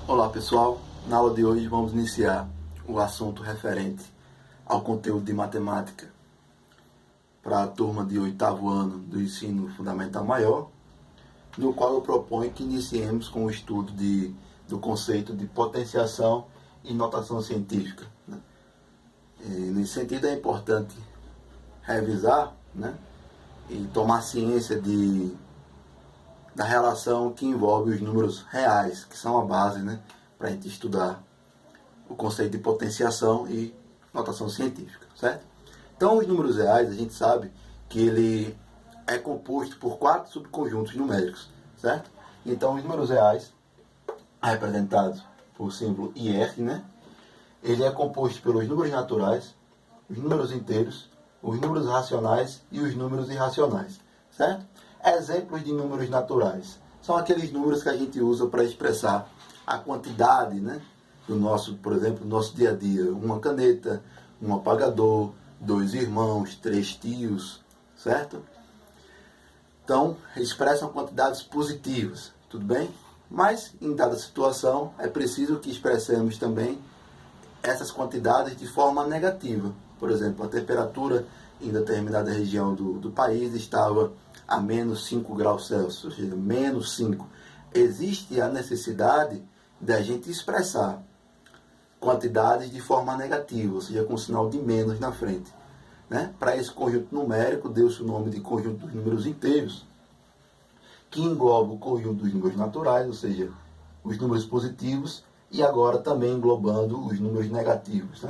Olá pessoal, na aula de hoje vamos iniciar o assunto referente ao conteúdo de matemática para a turma de 8º ano do ensino fundamental maior, no qual eu proponho que iniciemos com o estudo do conceito de potenciação e notação científica. E, nesse sentido é importante revisar, e tomar ciência da relação que envolve os números reais, que são a base, para a gente estudar o conceito de potenciação e notação científica, certo? Então, os números reais, a gente sabe que ele é composto por 4 subconjuntos numéricos, certo? Então, os números reais, representados por símbolo IR, ele é composto pelos números naturais, os números inteiros, os números racionais e os números irracionais, certo? Exemplos de números naturais são aqueles números que a gente usa para expressar a quantidade, do nosso, por exemplo, nosso dia a dia. Uma caneta, um apagador, 2 irmãos, 3 tios, certo? Então, expressam quantidades positivas, tudo bem? Mas, em dada situação, é preciso que expressemos também essas quantidades de forma negativa. Por exemplo, a temperatura em determinada região do país estava a menos 5 graus Celsius, ou seja, menos 5. Existe a necessidade de a gente expressar quantidades de forma negativa, ou seja, com sinal de menos na frente. Para esse conjunto numérico, deu-se o nome de conjunto dos números inteiros, que engloba o conjunto dos números naturais, ou seja, os números positivos, e agora também englobando os números negativos.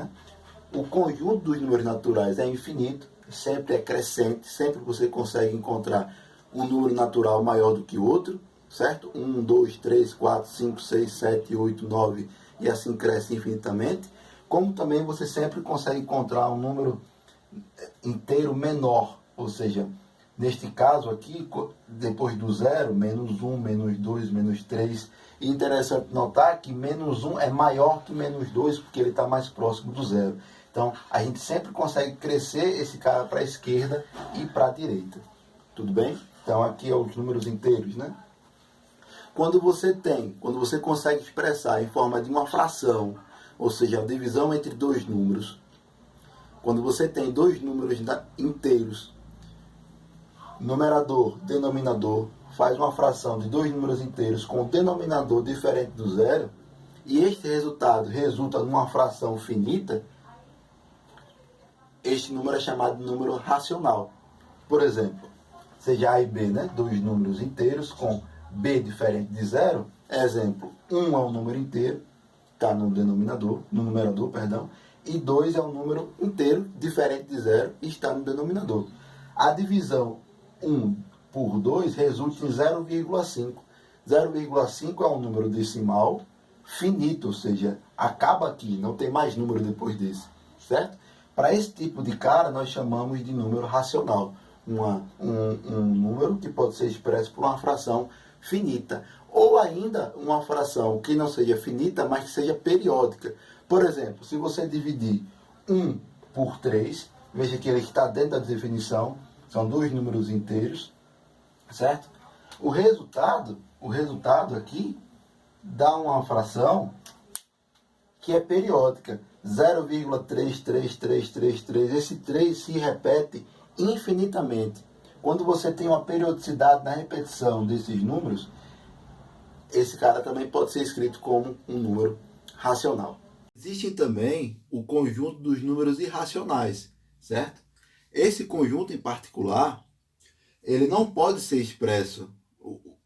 O conjunto dos números naturais é infinito, sempre é crescente, sempre você consegue encontrar um número natural maior do que outro, certo? 1, 2, 3, 4, 5, 6, 7, 8, 9 e assim cresce infinitamente. Como também você sempre consegue encontrar um número inteiro menor, ou seja, neste caso aqui, depois do zero, menos 1, menos 2, menos 3. E interessante notar que menos 1 é maior que menos 2, porque ele está mais próximo do zero. Então, a gente sempre consegue crescer esse cara para a esquerda e para a direita. Tudo bem? Então, aqui é os números inteiros, Quando você consegue expressar em forma de uma fração, ou seja, a divisão entre dois números, quando você tem dois números inteiros, numerador, denominador, faz uma fração de dois números inteiros com denominador diferente do zero, e este resultado resulta numa fração finita, este número é chamado de número racional. Por exemplo, seja A e B, dois números inteiros com B diferente de zero. Exemplo, 1 é um número inteiro, está no numerador, e 2 é um número inteiro diferente de zero e está no denominador. A divisão 1 por 2 resulta em 0,5. 0,5 é um número decimal finito, ou seja, acaba aqui, não tem mais número depois desse, certo? Para esse tipo de cara, nós chamamos de número racional. Um número que pode ser expresso por uma fração finita. Ou ainda uma fração que não seja finita, mas que seja periódica. Por exemplo, se você dividir 1 por 3, veja que ele está dentro da definição, são dois números inteiros, certo? O resultado aqui dá uma fração que é periódica, 0,33333. Esse 3 se repete infinitamente. Quando você tem uma periodicidade na repetição desses números, esse cara também pode ser escrito como um número racional. Existe também o conjunto dos números irracionais, certo? Esse conjunto em particular, ele não pode ser expresso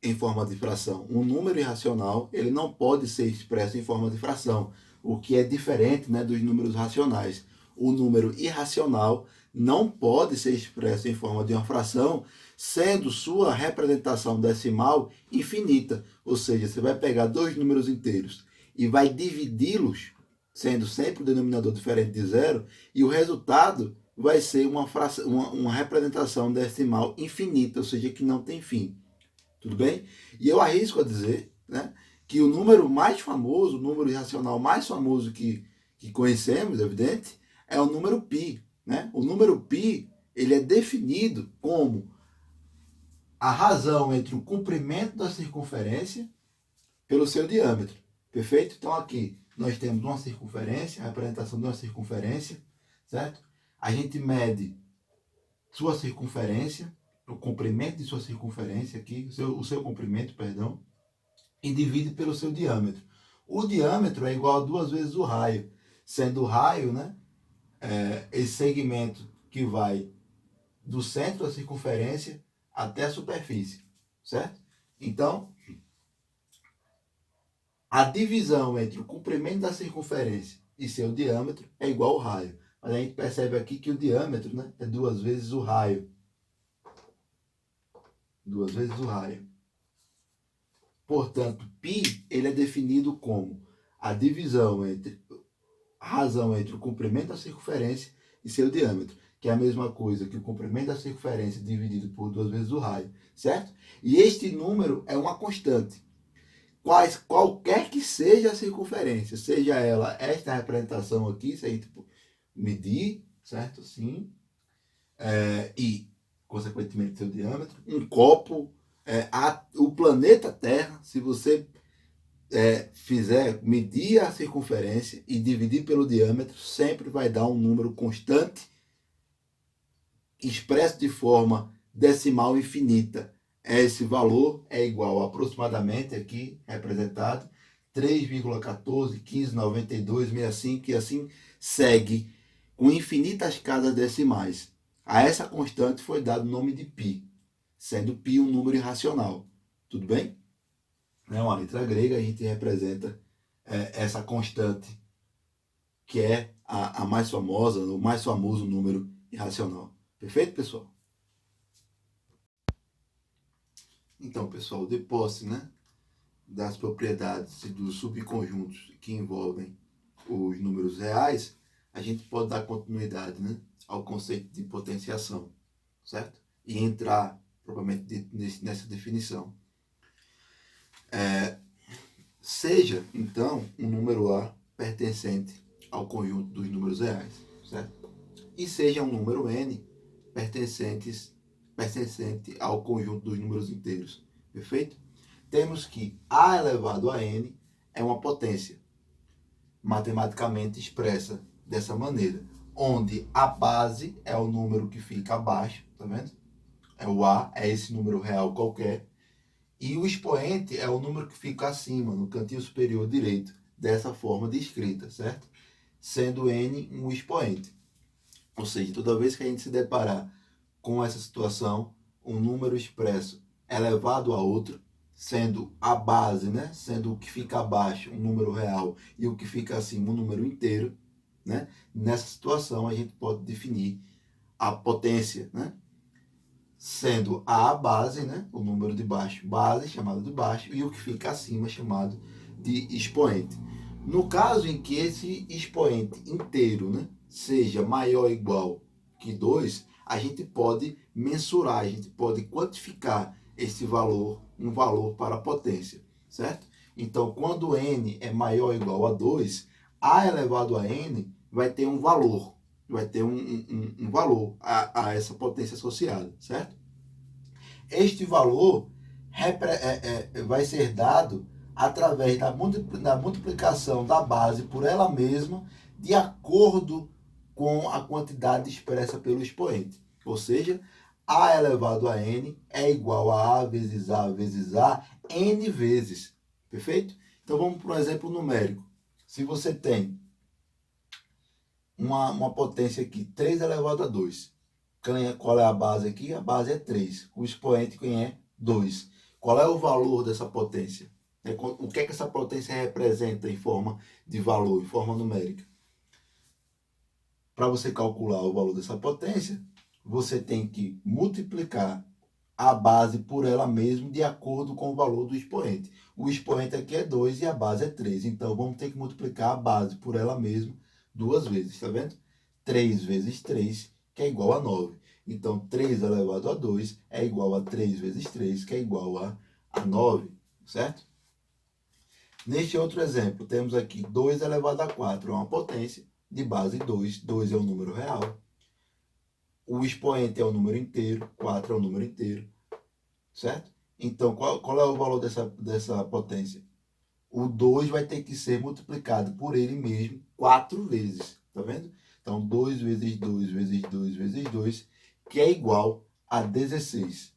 em forma de fração. Um número irracional, ele não pode ser expresso em forma de fração, o que é diferente, dos números racionais. O número irracional não pode ser expresso em forma de uma fração, sendo sua representação decimal infinita. Ou seja, você vai pegar dois números inteiros e vai dividi-los, sendo sempre o denominador diferente de zero, e o resultado vai ser uma representação decimal infinita, ou seja, que não tem fim. Tudo bem? E eu arrisco a dizer, que o número mais famoso, o número irracional mais famoso que conhecemos, evidente, é o número π. O número π, ele é definido como a razão entre o comprimento da circunferência pelo seu diâmetro. Perfeito? Então aqui nós temos uma circunferência, a representação de uma circunferência, certo? A gente mede sua circunferência, o comprimento de sua circunferência aqui, o seu comprimento, perdão, e divide pelo seu diâmetro. O diâmetro é igual a 2 vezes o raio, sendo o raio, né, esse segmento que vai do centro da circunferência até a superfície, certo? Então, a divisão entre o comprimento da circunferência e seu diâmetro é igual ao raio. Mas a gente percebe aqui que o diâmetro, né, é 2 vezes o raio. 2 vezes o raio. Portanto, π ele é definido como a divisão a razão entre o comprimento da circunferência e seu diâmetro, que é a mesma coisa que o comprimento da circunferência dividido por 2 vezes o raio, certo? E este número é uma constante. Qualquer que seja a circunferência, seja ela esta representação aqui, se a gente medir, certo? Assim, e, consequentemente, seu diâmetro, um copo, o planeta Terra, se você fizer medir a circunferência e dividir pelo diâmetro, sempre vai dar um número constante, expresso de forma decimal infinita. Esse valor é igual a aproximadamente, aqui representado, 3,14, 1592, 65, e assim segue, com infinitas casas decimais. A essa constante foi dado o nome de π, sendo π um número irracional. Tudo bem? É uma letra grega, a gente representa essa constante, que é a mais famosa, o mais famoso número irracional. Perfeito, pessoal? Então, pessoal, de posse, né, das propriedades e dos subconjuntos que envolvem os números reais, a gente pode dar continuidade, né, ao conceito de potenciação, certo? E entrar propriamente nessa definição. Seja, então, um número A pertencente ao conjunto dos números reais, certo? E seja um número N pertencente ao conjunto dos números inteiros, perfeito? Temos que A elevado a N é uma potência, matematicamente expressa dessa maneira, onde a base é o número que fica abaixo, tá vendo? É o A, é esse número real qualquer, e o expoente é o número que fica acima, no cantinho superior direito, dessa forma de escrita, certo? Sendo N um expoente. Ou seja, toda vez que a gente se deparar com essa situação, um número expresso elevado a outro, sendo a base, né? Sendo o que fica abaixo um número real e o que fica acima um número inteiro, né? Nessa situação a gente pode definir a potência, né? Sendo a base, né, o número de baixo, base, chamado de baixo, e o que fica acima, chamado de expoente. No caso em que esse expoente inteiro, né, seja maior ou igual que 2, a gente pode mensurar, a gente pode quantificar esse valor, um valor para a potência, certo? Então, quando n é maior ou igual a 2, a elevado a n vai ter um valor, vai ter um valor a essa potência associada, certo? Este valor vai ser dado através da multiplicação da base por ela mesma, de acordo com a quantidade expressa pelo expoente. Ou seja, A elevado a N é igual a vezes A vezes A, N vezes. Perfeito? Então vamos para um exemplo numérico. Se você tem uma potência aqui, 3 elevado a 2. Qual é a base aqui? A base é 3. O expoente quem é? 2. Qual é o valor dessa potência? O que é que essa potência representa em forma de valor, em forma numérica? Para você calcular o valor dessa potência, você tem que multiplicar a base por ela mesma de acordo com o valor do expoente. O expoente aqui é 2 e a base é 3. Então, vamos ter que multiplicar a base por ela mesma 2 vezes, tá vendo? 3 vezes 3, que é igual a 9. Então, 3 elevado a 2 é igual a 3 vezes 3, que é igual a 9, certo? Neste outro exemplo, temos aqui 2 elevado a 4, é uma potência de base 2. 2 é o número real. O expoente é o número inteiro, 4 é o número inteiro, certo? Então, qual é o valor dessa potência? o 2 vai ter que ser multiplicado por ele mesmo 4 vezes, tá vendo? Então, 2 vezes 2 vezes 2 vezes 2, que é igual a 16,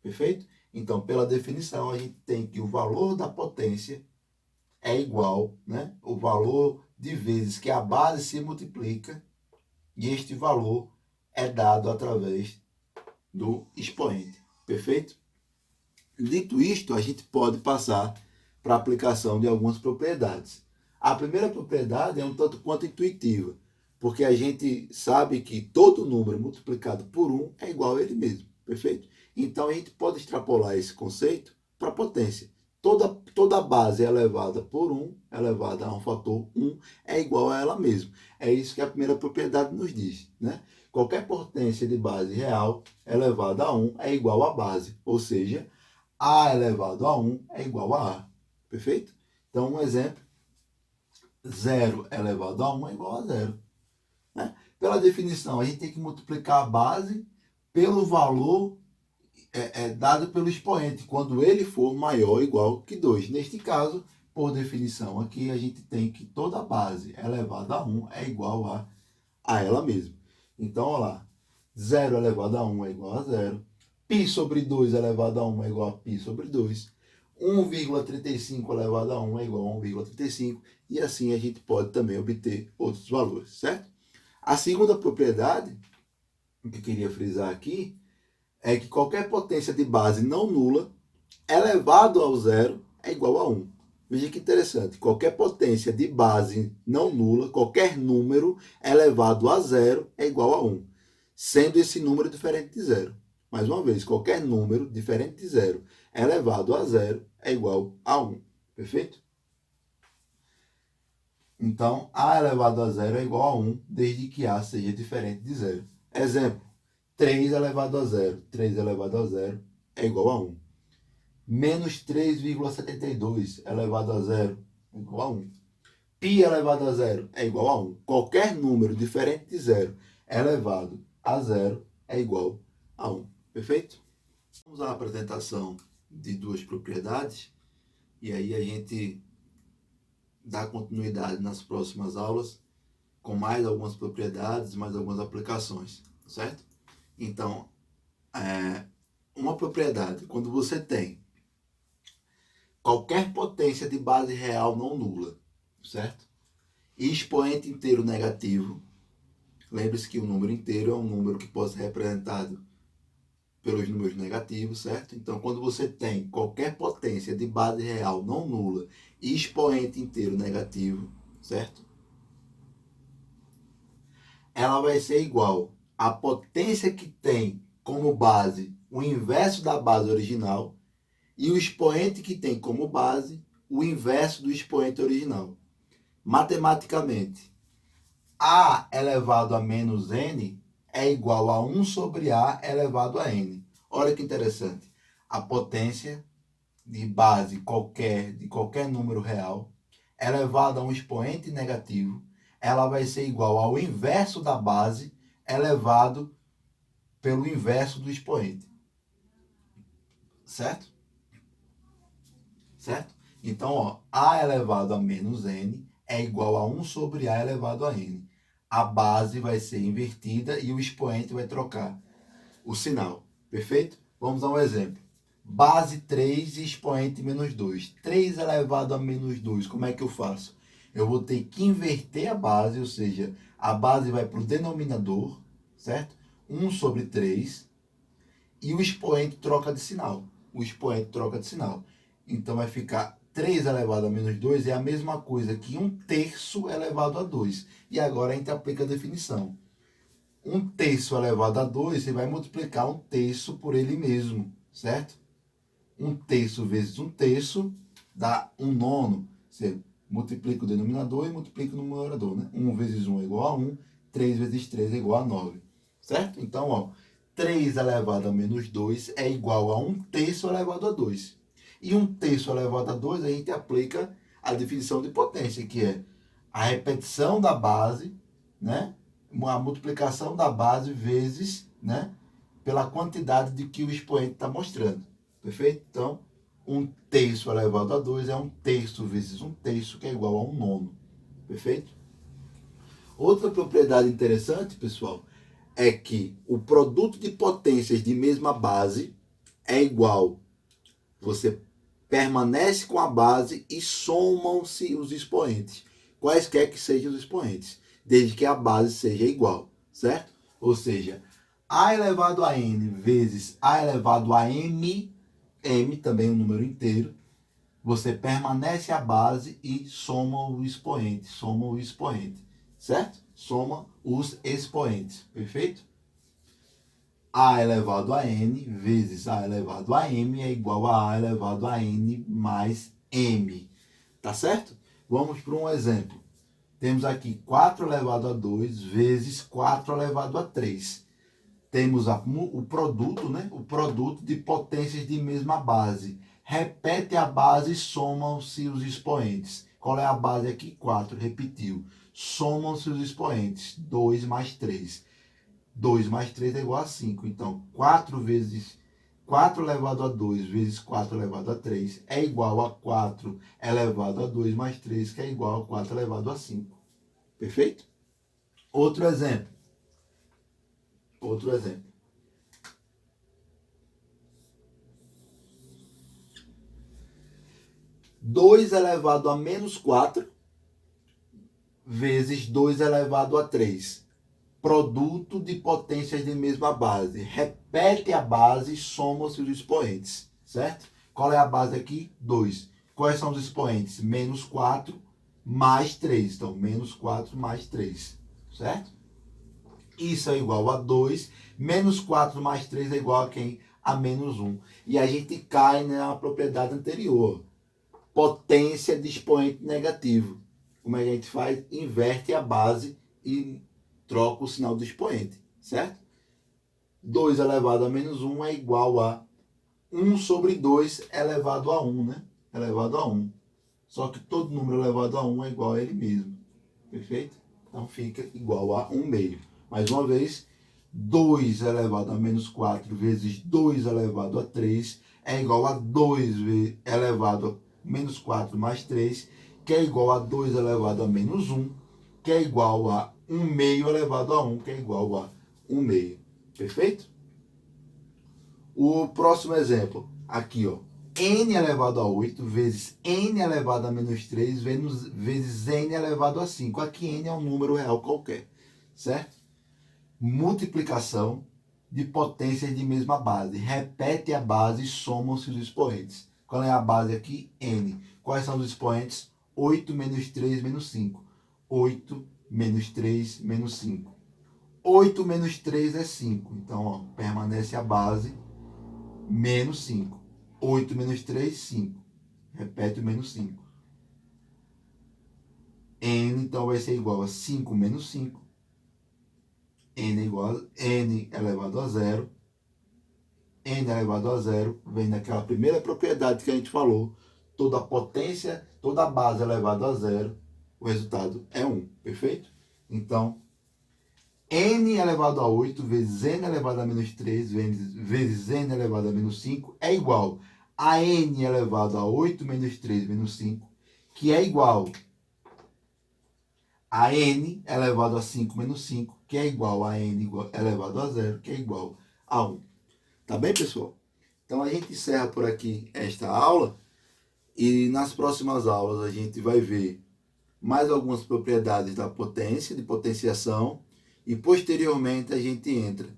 perfeito? Então, pela definição, a gente tem que o valor da potência é igual, né? O valor de vezes que a base se multiplica, e este valor é dado através do expoente, perfeito? Dito isto, a gente pode passar para a aplicação de algumas propriedades. A primeira propriedade é um tanto quanto intuitiva, porque a gente sabe que todo número multiplicado por 1 é igual a ele mesmo, perfeito? Então, a gente pode extrapolar esse conceito para a potência. Toda base elevada por 1, elevada a um fator 1, é igual a ela mesma. É isso que a primeira propriedade nos diz, né? Qualquer potência de base real elevada a 1 é igual à base, ou seja, a elevado a 1 é igual a A. Perfeito? Então, um exemplo, 0 elevado a 1 é igual a 0. Né? Pela definição, a gente tem que multiplicar a base pelo valor dado pelo expoente, quando ele for maior ou igual que 2. Neste caso, por definição, aqui a gente tem que toda base elevada a 1 é igual a ela mesma. Então, olha lá, 0 elevado a 1 é igual a 0. Π sobre 2 elevado a 1 é igual a π sobre 2. 1,35 elevado a 1 é igual a 1,35. E assim a gente pode também obter outros valores, certo? A segunda propriedade que eu queria frisar aqui é que qualquer potência de base não nula elevado ao zero é igual a 1. Veja que interessante. Qualquer potência de base não nula, qualquer número elevado a zero é igual a 1, sendo esse número diferente de zero. Mais uma vez, qualquer número diferente de zero elevado a zero é igual a 1. Perfeito? Então, A elevado a zero é igual a 1, desde que A seja diferente de zero. Exemplo, 3 elevado a zero. 3 elevado a zero é igual a 1. Menos 3,72 elevado a zero é igual a 1. Π elevado a zero é igual a 1. Qualquer número diferente de zero elevado a zero é igual a 1. Perfeito? Vamos à apresentação de duas propriedades e aí a gente dá continuidade nas próximas aulas com mais algumas propriedades, mais algumas aplicações, certo? Então, uma propriedade, quando você tem qualquer potência de base real não nula, certo? E expoente inteiro negativo, lembre-se que o número inteiro é um número que pode ser representado pelos números negativos, certo? Então, quando você tem qualquer potência de base real não nula e expoente inteiro negativo, certo? Ela vai ser igual à potência que tem como base o inverso da base original e o expoente que tem como base o inverso do expoente original. Matematicamente, A elevado a menos N é igual a 1 sobre A elevado a N. Olha que interessante. A potência de base de qualquer número real elevado a um expoente negativo, ela vai ser igual ao inverso da base elevado pelo inverso do expoente. Certo? Certo? Então, ó, A elevado a menos N é igual a 1 sobre A elevado a N. A base vai ser invertida e o expoente vai trocar o sinal. Perfeito? Vamos a um exemplo. Base 3 e expoente menos 2. 3 elevado a menos 2, como é que eu faço? Eu vou ter que inverter a base, ou seja, a base vai para o denominador, certo? 1 sobre 3, e o expoente troca de sinal. O expoente troca de sinal. Então vai ficar 3 elevado a menos 2 é a mesma coisa que 1/3 elevado a 2. E agora a gente aplica a definição. 1/3 elevado a 2, você vai multiplicar 1/3 por ele mesmo, certo? 1/3 vezes 1/3 dá 1/9. Você multiplica o denominador e multiplica o numerador, né? 1 vezes 1 é igual a 1, 3 vezes 3 é igual a 9, certo? Então, ó, 3 elevado a menos 2 é igual a 1/3 elevado a 2. E 1/3 elevado a 2, a gente aplica a definição de potência, que é a repetição da base, né? A multiplicação da base vezes, né? Pela quantidade de que o expoente está mostrando. Perfeito? Então, 1 terço elevado a 2 é 1 terço vezes 1 terço, que é igual a 1 nono. Perfeito? Outra propriedade interessante, pessoal, é que o produto de potências de mesma base é igual. Você permanece com a base e somam-se os expoentes, quaisquer que sejam os expoentes, desde que a base seja igual, certo? Ou seja, a elevado a n vezes a elevado a m, m também é um número inteiro, você permanece a base e soma o expoente, certo? Soma os expoentes, perfeito? A elevado a n vezes a elevado a m é igual a elevado a n mais m, tá certo? Vamos para um exemplo. Temos aqui 4 elevado a 2 vezes 4 elevado a 3. Temos o produto, né? O produto de potências de mesma base. Repete a base e somam-se os expoentes. Qual é a base aqui? 4, repetiu. Somam-se os expoentes, 2 mais 3. 2 mais 3 é igual a 5. Então, 4 elevado a 2 vezes 4 elevado a 3 é igual a 4 elevado a 2 mais 3, que é igual a 4 elevado a 5. Perfeito? Outro exemplo. 2 elevado a menos 4 vezes 2 elevado a 3. Produto de potências de mesma base. Repete a base e soma-se os expoentes, certo? Qual é a base aqui? 2. Quais são os expoentes? Menos 4 mais 3. Então, menos 4 mais 3, certo? Isso é igual a 2. Menos 4 mais 3 é igual a quem? A menos 1. E a gente cai na propriedade anterior. Potência de expoente negativo. Como é que a gente faz? Inverte a base e troca o sinal do expoente, certo? 2 elevado a menos 1 é igual a 1 sobre 2 elevado a 1, né? Elevado a 1. Só que todo número elevado a 1 é igual a ele mesmo. Perfeito? Então fica igual a 1 meio. Mais uma vez, 2 elevado a menos 4 vezes 2 elevado a 3 é igual a 2 elevado a menos 4 mais 3, que é igual a 2 elevado a menos 1, que é igual a 1 meio elevado a 1, que é igual a 1 meio. Perfeito? O próximo exemplo, aqui, ó. N elevado a 8 vezes N elevado a menos 3 vezes N elevado a 5. Aqui N é um número real qualquer, certo? Multiplicação de potências de mesma base. Repete a base e somam-se os expoentes. Qual é a base aqui? N. Quais são os expoentes? 8 menos 3 menos 5. 8 menos 3 menos 5. 8 menos 3 é 5. Então, ó, permanece a base menos 5. 8 menos 3, 5. Repete o menos 5. N, então, vai ser igual a 5 menos 5. N é igual a N elevado a 0. N elevado a 0 vem daquela primeira propriedade que a gente falou. Toda potência, toda base elevada a 0, o resultado é 1. Perfeito? Então, N elevado a 8 vezes N elevado a menos 3 vezes N elevado a menos 5 é igual a N elevado a 8 menos 3 menos 5, que é igual a N elevado a 5 menos 5, que é igual a N elevado a 0, que é igual a 1. Tá bem, pessoal? Então, a gente encerra por aqui esta aula e nas próximas aulas a gente vai ver mais algumas propriedades da potência, de potenciação, e posteriormente a gente entra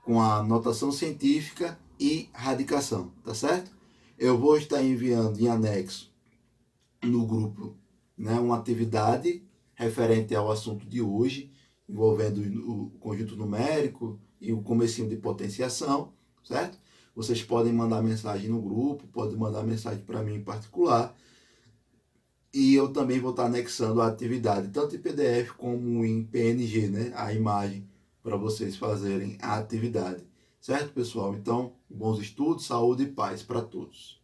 com a notação científica e radicação, tá certo? Eu vou estar enviando em anexo no grupo, né, uma atividade referente ao assunto de hoje, envolvendo o conjunto numérico e o comecinho de potenciação, certo? Vocês podem mandar mensagem no grupo, podem mandar mensagem para mim em particular, e eu também vou estar anexando a atividade, tanto em PDF como em PNG, né? A imagem, para vocês fazerem a atividade. Certo, pessoal? Então, bons estudos, saúde e paz para todos.